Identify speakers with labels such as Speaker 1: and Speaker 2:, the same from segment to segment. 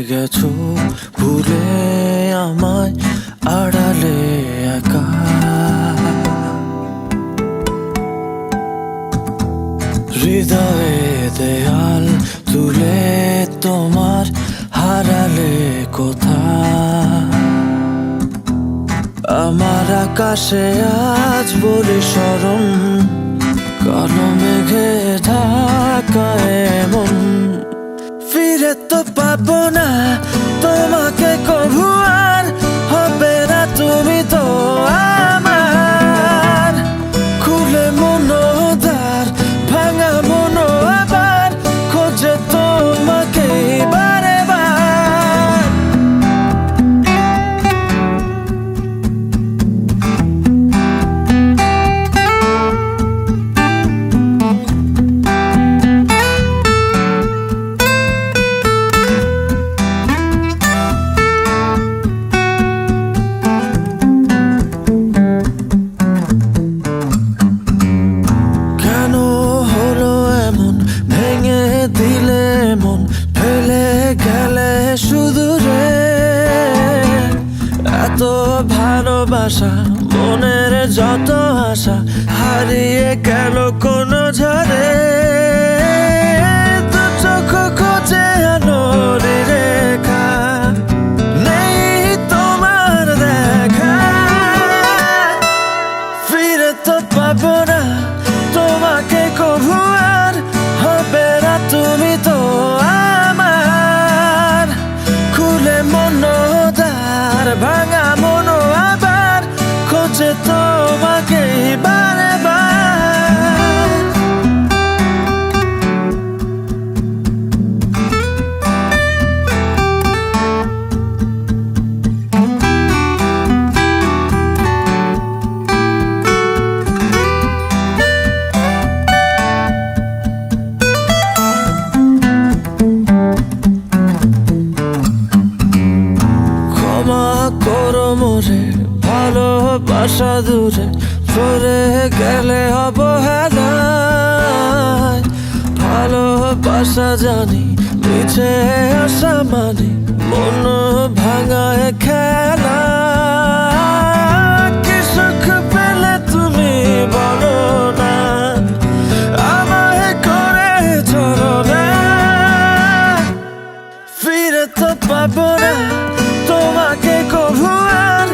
Speaker 1: গেছো ভুলে আমায় আড়ালে একা। হৃদয়ে দেয়াল তুলে তোমার হারালে কোথায়। আমার আকাশে আজ বরিশরণ, কালো মেঘে ঢাকা এমন। ফিরে তো পাবো না তোমাকে কভু আর, হবে না তুমি তো আমার। খুলে মনোদ্বার ভাঙা মনো আবার, খোঁজে তোমাকে বারে বার। দিলে মন ফেলে গেলে শুধু রে, এত ভালোবাসা মনের যত আশা হারিয়ে গেল কোন ঝড়ে। দু চোখ খোঁজে আলোর রেখা, নেই তোমার দেখা। ফিরে তো পাবো না তোমাকে কভু আর, হবে না তুমি তো আমার। খুলে মনোদ্বার ভাঙা মনো আবার, খোঁজে তোমাকে বারে বার। করো মোরে ভালোবাসা দূরে সরে গেলে অবহেলায়। ভালোবাসা জানি মিছে আসা মানে মন ভাঙায় খেলা। কি সুখ পেলে তুমি বলো না, আমায় করে চলো না। ফিরে তো পাবো না তোমাকে কভু আর,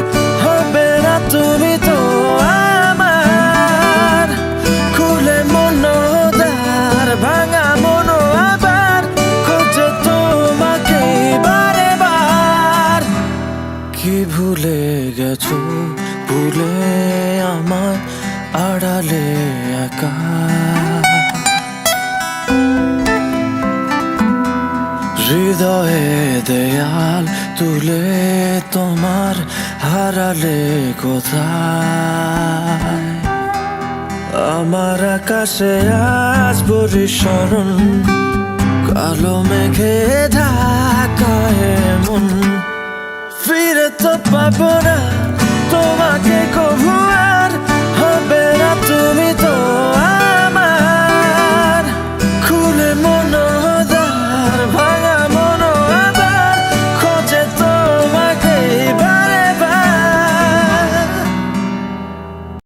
Speaker 1: হবে না তুমি তো আমার। খুলে মনোদ্বার ভাঙা মনো আবার, খোঁজে তোমাকে বারে বার। কি ভুলে গেছো ভুলে আমায় আড়ালে একা। হৃদয়ে দেয়াল তুলে তোমার হারালে কোথায়। আমার আকাশে আজ বরিশরণ, কালো মেঘে ঢাকা এমন। ফিরে তো পাবো না তোমাকে